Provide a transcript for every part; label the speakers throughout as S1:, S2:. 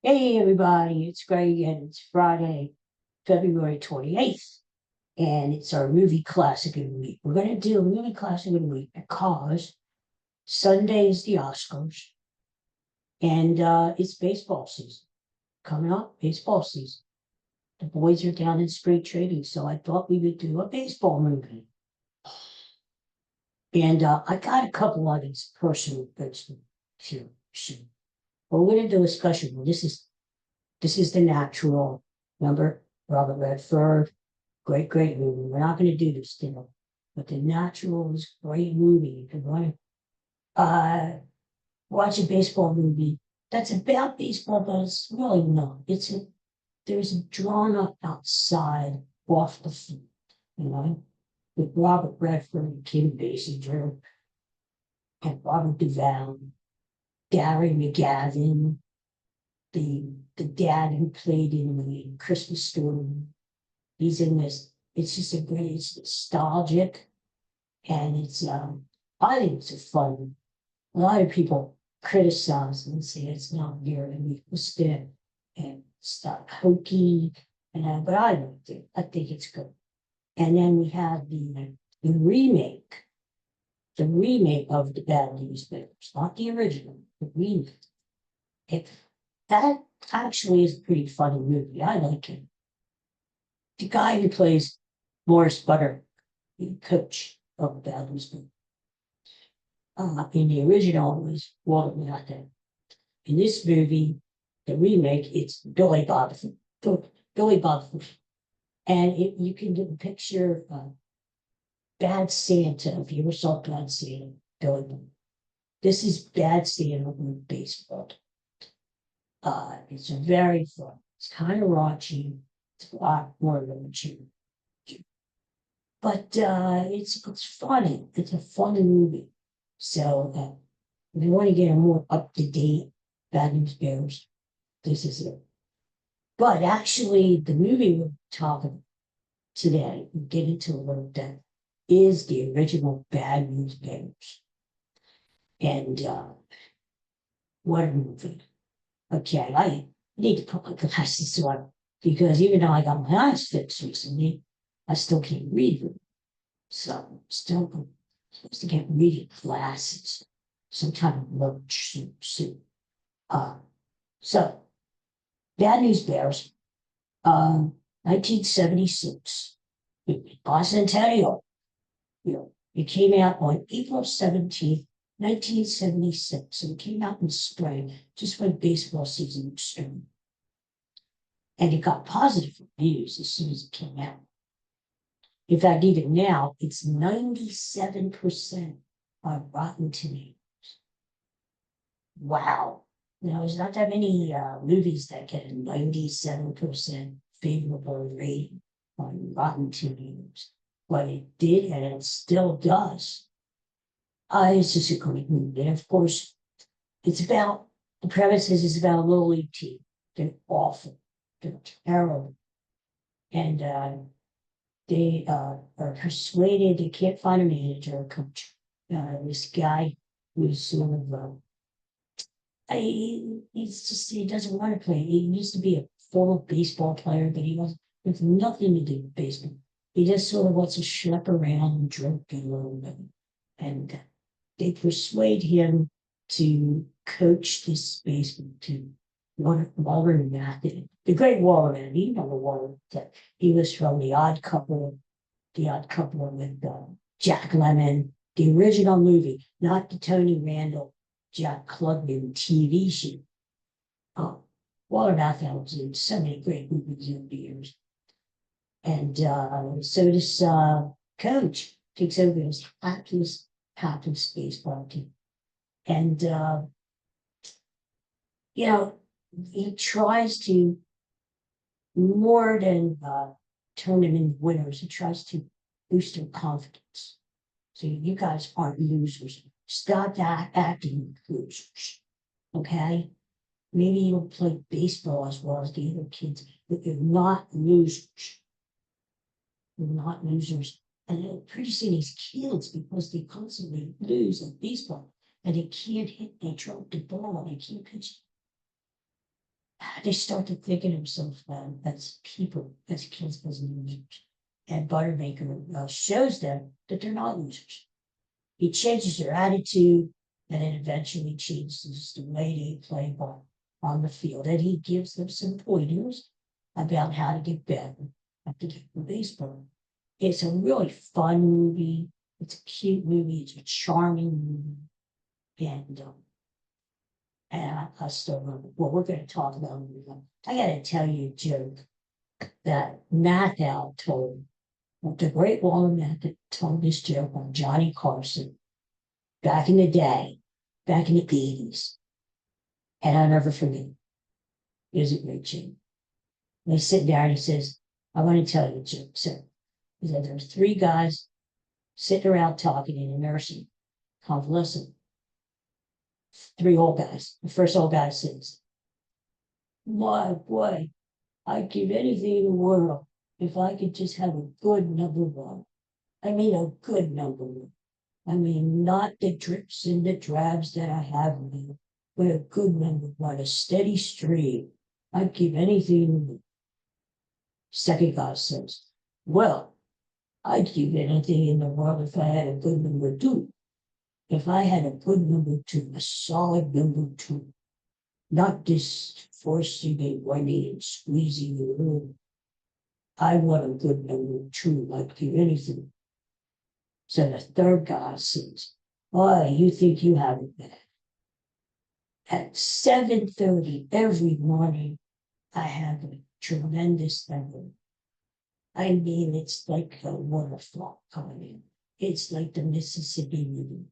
S1: Hey everybody, it's Greg and it's Friday, February 28th, and it's our movie classic of the week. We're going to do a movie classic of the week because Sunday is the Oscars and it's baseball season. Coming up, baseball season. The boys are down in spring training, so I thought we would do a baseball movie. And I got a couple of these personal bits here. But we're going to do a special one. This is The Natural. Remember, Robert Redford, great movie. We're not going to do this dinner, but The Natural is a great movie. If you want to watch a baseball movie that's about baseball, but it's really not. There's a drama outside off the field, you know, with Robert Redford and Kim Basinger and Robert Duvall, Gary McGavin, the dad who played in the Christmas Story. He's in this. It's just it's nostalgic, and I think it's a fun. A lot of people criticize and say it's not nearly realistic and it's not hokey, but I liked it. I think it's good. And then we have the remake of the Bad News Bears, not the original, the remake. It, that actually is a pretty funny movie. I like it. The guy who plays Morris Butter, the coach of the Bad News Bears, in the original was Walter Matthau. In this movie, the remake, it's Billy Bob. Billy Bob. And you can picture Bad Santa, if you ever saw Bad Santa, Billy Bob. This is Bad Santa with baseball. It's very fun. It's kind of raunchy. It's a lot more raunchy. But it's funny. It's a funny movie. So if you want to get a more up-to-date Bad News Bears, this is it. But actually, the movie we're talking today, we get into a little bit, is the original Bad News Bears. And what a movie. Okay, I need to put my glasses on because even though I got my eyes fixed recently, I still can't read them. So I'm still supposed to get reading glasses, some kind of merch suit. So, Bad News Bears, 1976, bicentennial. It came out on April 17th, 1976. So it came out in spring, just when baseball season started. And it got positive reviews as soon as it came out. In fact, even now, it's 97% on Rotten Tomatoes. Wow. There's not that many movies that get a 97% favorable rating on Rotten Tomatoes. But it did, and it still does. It's just a great movie. And of course, the premise is about a little league team. They're awful. They're terrible. And they are persuaded they can't find a manager or coach. This guy who's sort of he doesn't want to play. He used to be a former baseball player, but he with nothing to do with baseball. He just sort of wants to schlep around and drink a little bit. And they persuade him to coach this baseball team. Walter Matthau, the great Walter Matthau, you know the Walter that he was from the Odd Couple with Jack Lemmon, the original movie, not the Tony Randall, Jack Klugman TV show. Walter Matthau was in so many great movies over the years. And so this coach takes over his hapless baseball team. And, he tries to, more than turn them into winners, he tries to boost their confidence. So you guys aren't losers. Stop acting losers. Okay? Maybe you don't play baseball as well as the other kids, but you're not losers. You're not losers. And pretty soon these kids, because they constantly lose at baseball, and they can't hit, they drop the ball, they can't pitch. they start to think of themselves as people, as kids, as losers. And Buttermaker shows them that they're not losers. He changes their attitude, and it eventually changes the way they play ball on the field. And he gives them some pointers about how to get better at the game of baseball. It's a really fun movie. It's a cute movie. It's a charming movie. And I still remember, well, we're going to talk about it. I got to tell you a joke that Mathau told. The great Walter Matthau told this joke on Johnny Carson back in the day, back in the 80s. And I'll never forget it. It was a great joke. And he's sitting there and he says, I want to tell you a joke. So he said, there's three guys sitting around talking in a nursing convalescent. Three old guys. The first old guy says, my boy, I'd give anything in the world if I could just have a good number one. I mean, a good number one. I mean, not the drips and the drabs that I have now, but a good number one, a steady stream. I'd give anything. Second guy says, well, I'd give anything in the world if I had a good number two. If I had a good number two, a solid number two, not this forcing and running and squeezing the room. I want a good number two, I'd give anything. So the third guy says, boy, you think you have it bad. At 7:30 every morning, I have a tremendous number. I mean, it's like a waterfall coming in. It's like the Mississippi River.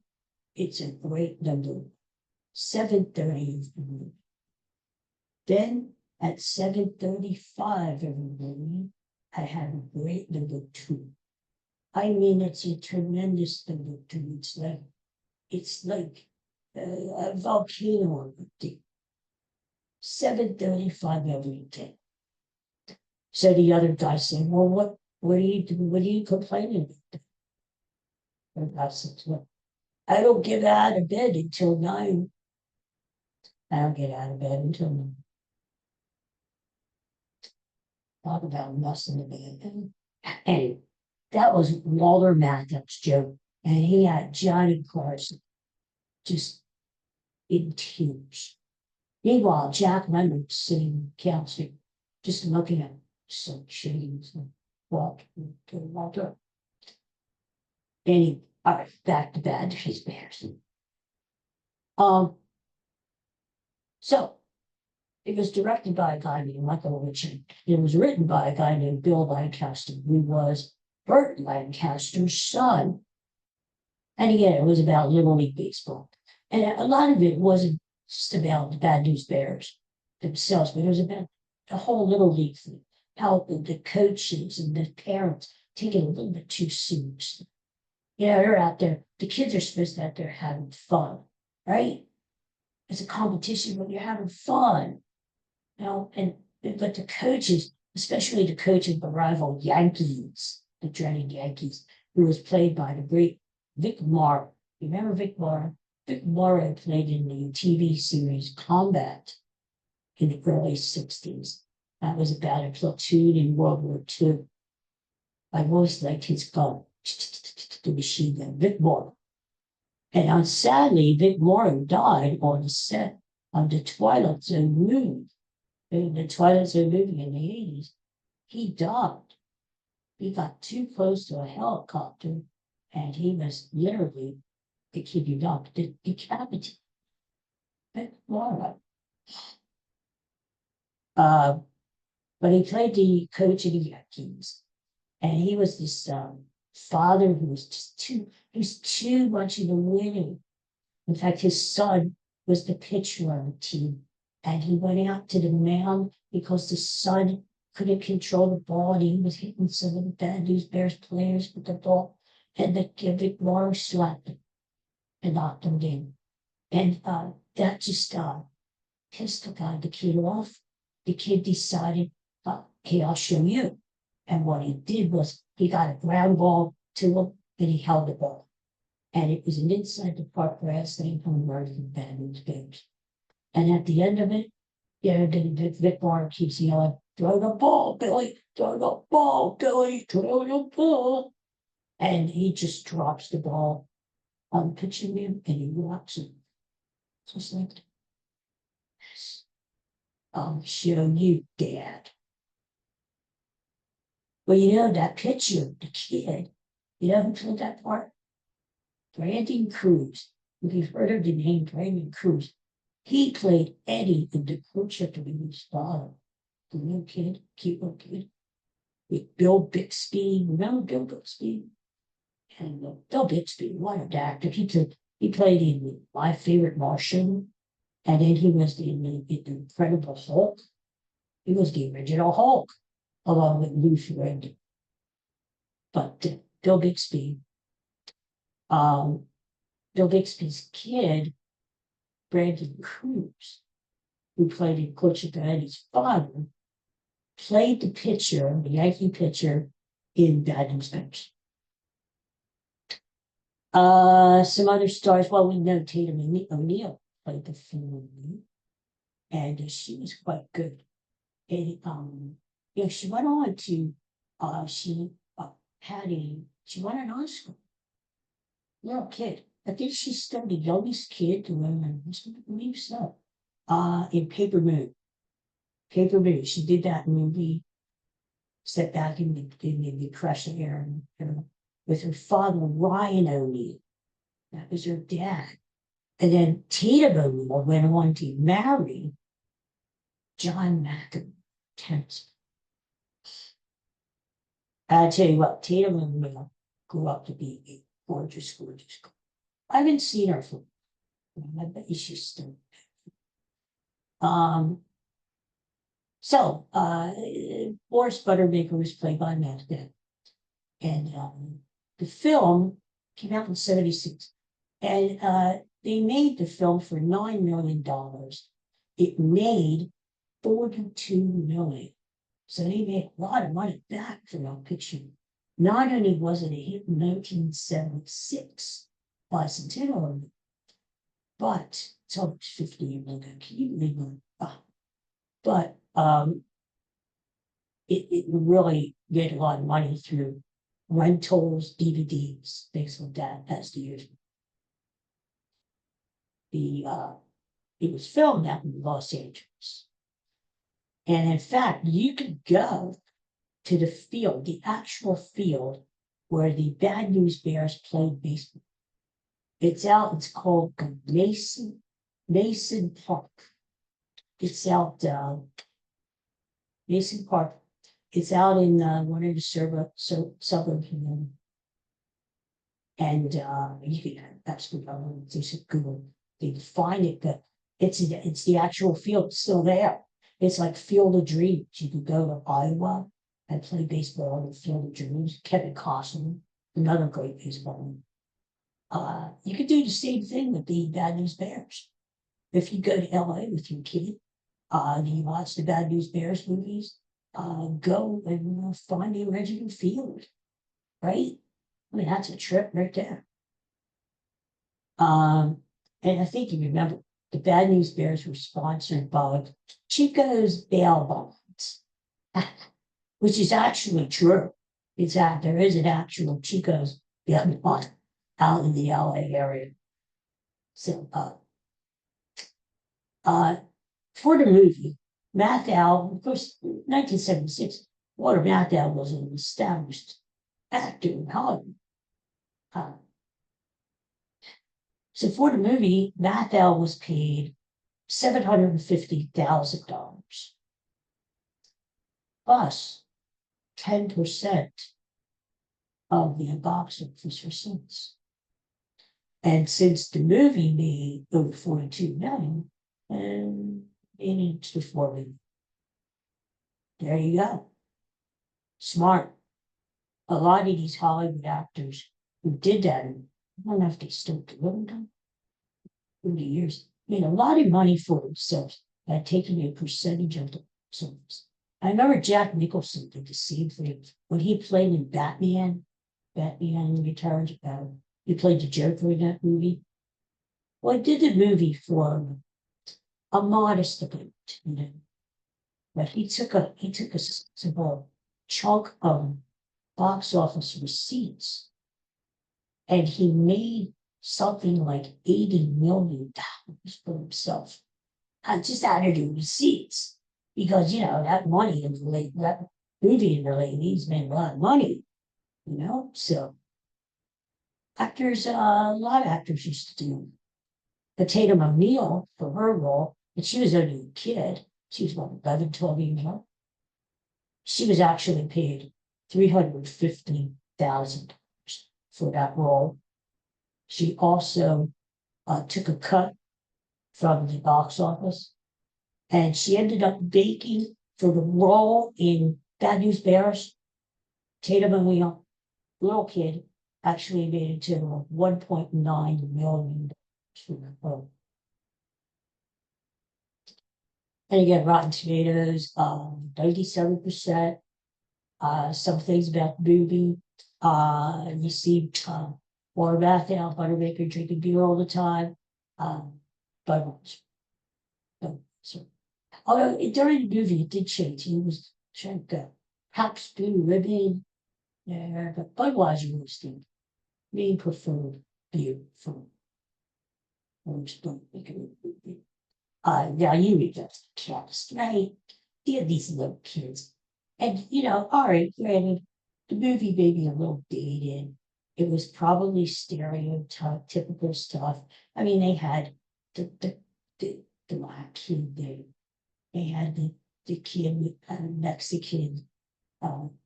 S1: It's a great number. 7:30 every morning. Then at 7:35 every morning, I have a great number two. I mean, it's a tremendous number two. It's like a volcano on the deep. 7:35 every day. So the other guy said, well, what are you complaining about? And I said, well, I don't get out of bed until 9. I don't get out of bed until 9. Talk about messing the bed. Anyway, that was Walter Matthau's joke. And he had Johnny Carson just in tears. Meanwhile, Jack Leonard sitting counseling, just looking at some shades and walking to Walter. All right, back to Bad News Bears. So it was directed by a guy named Michael Richard. It was written by a guy named Bill Lancaster, who was Burt Lancaster's son. And again, it was about Little League Baseball. And a lot of it wasn't just about the Bad News Bears themselves, but it was about the whole Little League thing. How the coaches and the parents take it a little bit too seriously. You know, they're out there, the kids are supposed to be out there having fun, right? It's a competition, but you're having fun. You know, but the coaches, especially the coach of the rival Yankees, the dreaded Yankees, who was played by the great Vic Morrow. You remember Vic Morrow? Vic Morrow played in the TV series Combat in the early 60s. That was about a platoon in World War II. I've always liked his gun, the machine gun, Vic Morrow. And sadly, Vic Morrow died on the set of the Twilight Zone movie. In the Twilight Zone movie in the 80s, he died. He got too close to a helicopter, and he was literally, to keep you up, decapitated. Vic Morrow. But he played the coach of the Yankees, and he was this father who was he was too much of a winner. In fact, his son was the pitcher on the team, and he went out to the mound because the son couldn't control the ball, and he was hitting some of the Bad News Bears players with the ball, and the Vic Morrow slapped him and knocked him down. And that just pissed the kid off. The kid decided, okay, I'll show you. And what he did was he got a ground ball to him and he held the ball. And it was an inside the park grassland home run from Bad News Bears. And at the end of it, Yeah, the Vic Warren keeps yelling, throw the ball, Billy, throw the ball, Billy, throw the ball. And he just drops the ball on pitching him and he walks him. Just like this. I'll show you, Dad. Well, that picture, the kid, who played that part? Brandon Cruz. If you've heard of the name Brandon Cruz, he played Eddie in the coach of the League's father. The little kid, cute little kid, with Bill Bixby. Remember Bill Bixby? And Bill Bixby, what an actor. He played in My Favorite Martian, and then he was in the Incredible Hulk. He was the original Hulk, along with Lou Ferrigno. But Bill Bixby, um, Bill Bixby's kid, Brandon Cruz, who played in Coach of Eddie's father, played the pitcher, the Yankee pitcher, in Bad News Bears. Some other stars. Well, we know Tatum O'Neal played the female lead, and she was quite good. And she went on to she won an Oscar. Little kid. I think she's still the youngest kid to win an Oscar. I believe so. In Paper Moon. Paper Moon. She did that movie set back in the Depression era, with her father, Ryan O'Neal. That was her dad. And then Tatum O'Neal went on to marry John McEnroe, tennis. I tell you what, Tatum O'Neal grew up to be a gorgeous, gorgeous girl. I haven't seen her for, I bet you she's still. Boris Buttermaker was played by Matt Damon. And the film came out in 1976. And they made the film for $9 million. It made $42 million. So they made a lot of money back for that picture. Not only was it a hit in 1976 bicentennial, but it's almost 50 years ago. Can you believe that? But it really made a lot of money through rentals, DVDs, things like that as the years. It was filmed out in Los Angeles. And in fact, you could go to the field, the actual field where the Bad News Bears played baseball. It's called Mason Park. It's out, Mason Park. It's out in one of the suburbs. And you can absolutely just Google. You can find it, but it's the actual field. It's still there. It's like Field of Dreams. You could go to Iowa and play baseball on the Field of Dreams. Kevin Costner, another great baseball. You could do the same thing with the Bad News Bears. If you go to LA with your kid, and you watch the Bad News Bears movies, go and find the original field, right? I mean, that's a trip right there. And I think you remember the Bad News Bears were sponsored by Chico's Bail Bonds, which is actually true. There is an actual Chico's Bail Bond out in the LA area. So, for the movie, Matthau, of course, 1976, Walter Matthau was an established actor in Hollywood. So for the movie, Matthau was paid $750,000 plus 10% of the box office receipts. And since the movie made over 42 million, and it needs to 4 million. There you go. Smart. A lot of these Hollywood actors who did that, I don't know if they still do it, 30 years, made a lot of money for themselves by taking a percentage of the service. I remember Jack Nicholson did the same thing when he played in Batman Returns. He played the Joker in that movie. Well, I did the movie for a modest amount, you know. But he took a small chunk of box office receipts, and he made something like $80 million for himself. Just out of the receipts, because that money in the late that movie in the late 80s made a lot of money, So actors, a lot of actors used to do. But Tatum O'Neal for her role, and she was only a kid. She was about 11, 12 years old. She was actually paid $350,000 for that role. She also took a cut from the box office, and she ended up baking for the role in Bad News Bears. Tatum O'Neal, little kid, actually made it to $1.9 million for that role. And again, Rotten Tomatoes, 97%. Some things about the movie. You see Warren Matthau, Buttermaker, drinking beer all the time. But so, although during the movie it did change. He was trying to Pabst Blue Ribbon, but Budweiser was the main preferred beer from Buttermaker. Yeah, you read that cast, right? They had these little kids. And, all right, granted, the movie may be a little dated. It was probably stereotype, typical stuff. I mean, they had the black kid there. They had the kid with Mexican,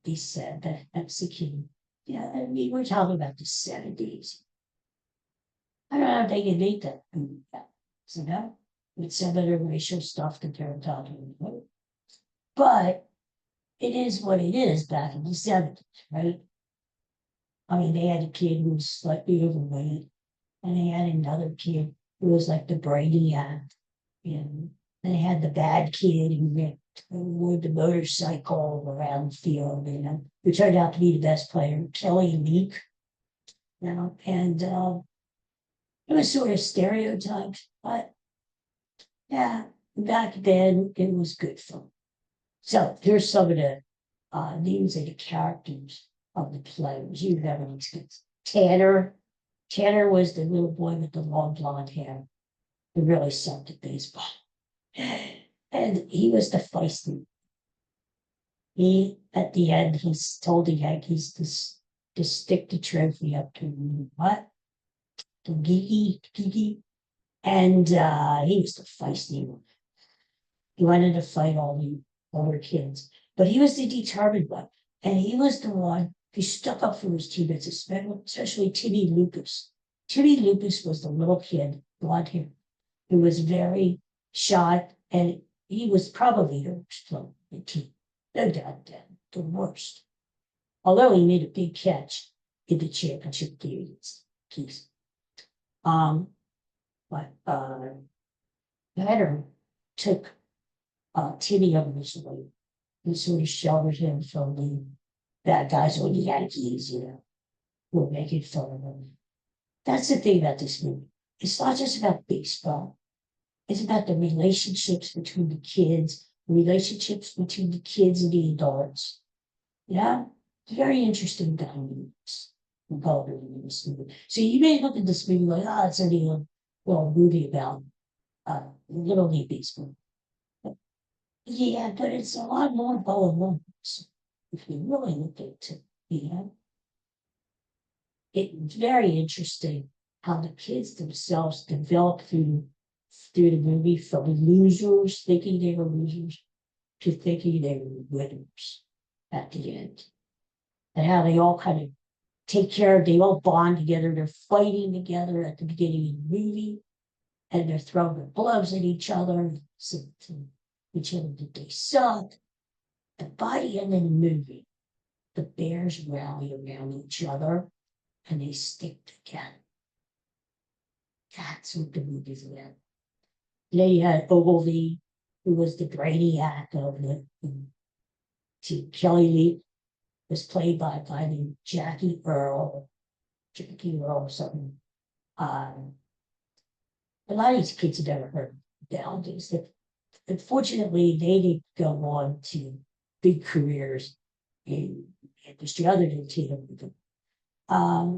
S1: they said that Mexican. Yeah, I mean, we're talking about the 70s. I don't know if they can make that movie, with some of the racial stuff that they're talking about. But it is what it is back in the 70s, right? I mean, they had a kid who was slightly overweight, and they had another kid who was like the brainiac, and they had the bad kid who rode the motorcycle around the field, who turned out to be the best player, Kelly Leak, and it was sort of stereotyped, but yeah, back then it was good fun. So here's some of the names of the characters of the players. You have these kids. Tanner. Tanner was the little boy with the long blonde hair who really sucked at baseball. And he was the feisty. At the end, he's told the Yankees to stick the trophy up to what? To Geeky. And he was the feisty one. He wanted to fight all the older kids, but he was the determined one. And he was the one who stuck up for his teammates, especially Timmy Lucas. Timmy Lucas was the little kid, blonde hair, who was very shy, and he was probably the worst player on the team. No doubt that, the worst. Although he made a big catch in the championship game. But Banner took Timmy under his wing and sort of sheltered him from the bad guys on the Yankees, who were making fun of him. That's the thing about this movie. It's not just about baseball. It's about the relationships between the kids, relationships between the kids and the adults. It's very interesting dynamics involved in this movie. So you may look at this movie like, it's only a movie about Little League baseball. Yeah, but it's a lot more going on. If you really look at it, it's very interesting how the kids themselves develop through the movie, from losers thinking they were losers to thinking they were winners at the end, and how they all kind of they all bond together. They're fighting together at the beginning of the movie, and they're throwing their gloves at each other, so each other that they suck. But by the end of the movie, the Bears rally around each other and they stick together. That's what the movie's about. Then you had Ogilvy, who was the brainiac of it. Kelly Lee was played by the Jackie Earl or something. A lot of these kids have never heard of Boundaries. That unfortunately they didn't go on to big careers in industry other than Tatum.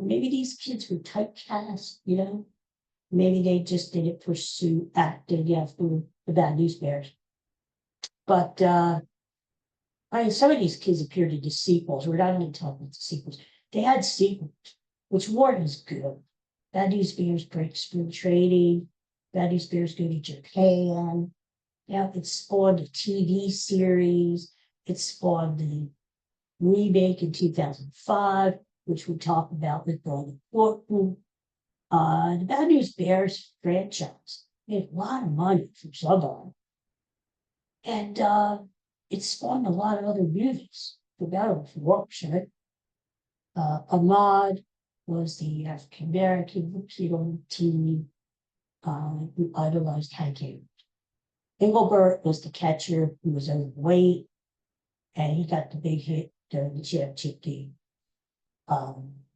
S1: Maybe these kids were typecast, you know. Maybe they just didn't pursue acting after the Bad News Bears. But I mean, some of these kids appeared in the sequels. We're not even talking about the sequels. They had sequels, which weren't as good. Bad News Bears break spring training. Bad News Bears go to Japan. Yeah, it spawned a TV series. It spawned the remake in 2005, which we talked about with Brandon Thornton. The Bad News Bears franchise made a lot of money from somebody. And it spawned a lot of other movies. For better or for worse, right? Ahmad was the African American kid on TV who idolized Hank Aaron. Engelbert was the catcher who was overweight, and he got the big hit during the championship game.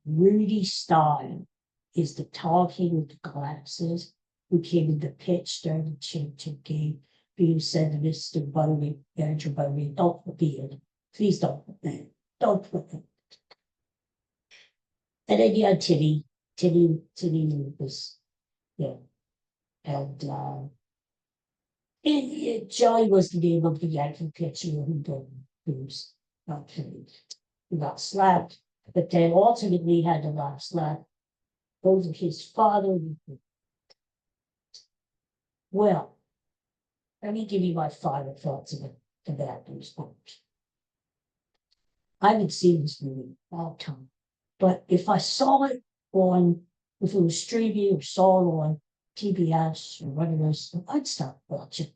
S1: Rudy Stein is the tall kid with the glasses who came in the pitch during the championship game, being said to Mr. Butterby, manager Butterby, don't put me in. Please don't put me in. Don't put me in. And then you had Titty. Titty was, yeah. And Joey was the name of the Yankee pitcher who got slapped, but then ultimately had the last slap over his father. Well, let me give you my final thoughts about those films. I haven't seen this movie in a long time, but if I saw it if it was streaming or saw it on TBS or one of those, I'd stop watching.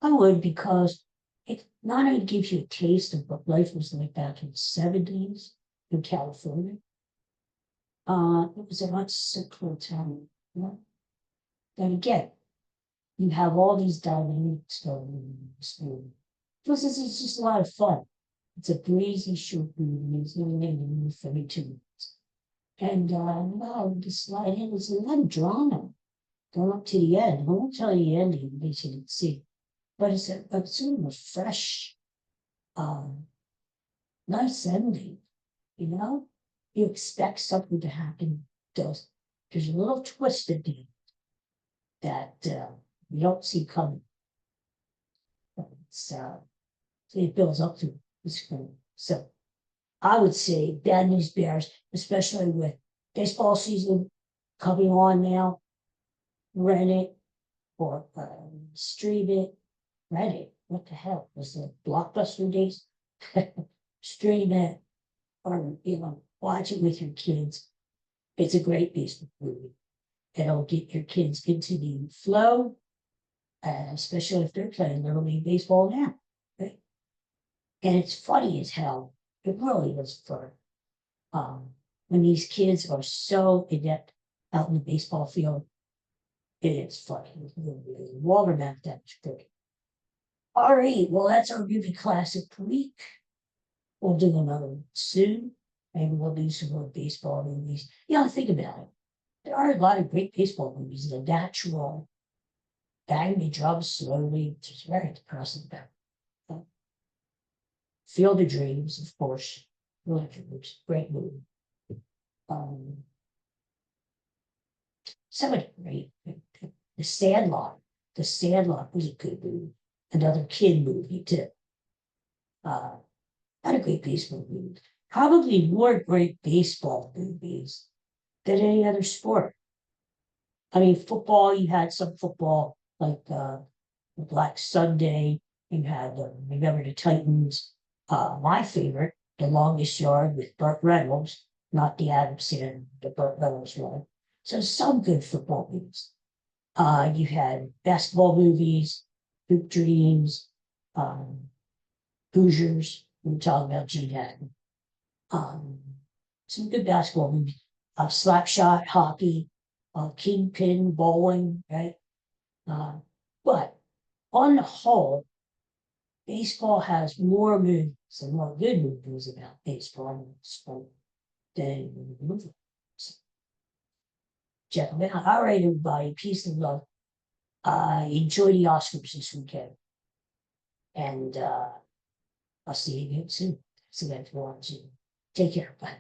S1: I would, because it not only gives you a taste of what life was like back in the 70s in California, it was a much simpler time. You know? Then again, you have all these dynamics going in this movie. Plus, it's just a lot of fun. It's a breezy, short movie. It's only in the movie for 32 minutes. And wow, the slide in was a lot of drama going up to the end. I won't tell you the ending in case you didn't see. But it's sort of a fresh, nice ending, you know? You expect something to happen, there's a little twist at the end that you don't see coming. So it builds up to this film. So I would say Bad News Bears, especially with baseball season coming on now, rent it or stream it. Rent it. What the hell? Was it Blockbuster days? Stream it or watch it with your kids. It's a great baseball movie. It'll get your kids into the flow, especially if they're playing Little League Baseball now. Right? And it's funny as hell. It really is fun. When these kids are so inept out in the baseball field, it is funny. Walter Mack, that's good. All right, well, that's our movie classic week. We'll do another one soon. Maybe we'll do some more baseball movies. Think about it. There are a lot of great baseball movies. The Natural, Bang Me Drums Slowly, which is very depressing about. Field of Dreams, of course. Great movie. So many great. The Sandlot. The Sandlot was a good movie. Another kid movie too. Not a great baseball movie. Probably more great baseball movies than any other sport. I mean, football, you had some football like Black Sunday. You had Remember the Titans. My favorite, The Longest Yard with Burt Reynolds, not the Adam Sandler, the Burt Reynolds one. So some good football movies. You had basketball movies, Hoop Dreams, Hoosiers. We are talking about Gene Hackman. Some good basketball movies. Slapshot, hockey, Kingpin, bowling, right? But on the whole, baseball has more movies and more good movies about baseball and sport than movies. Check them out. All right, everybody. Peace and love. Enjoy the Oscars this weekend. And I'll see you again soon. See you guys tomorrow. Take care. Bye.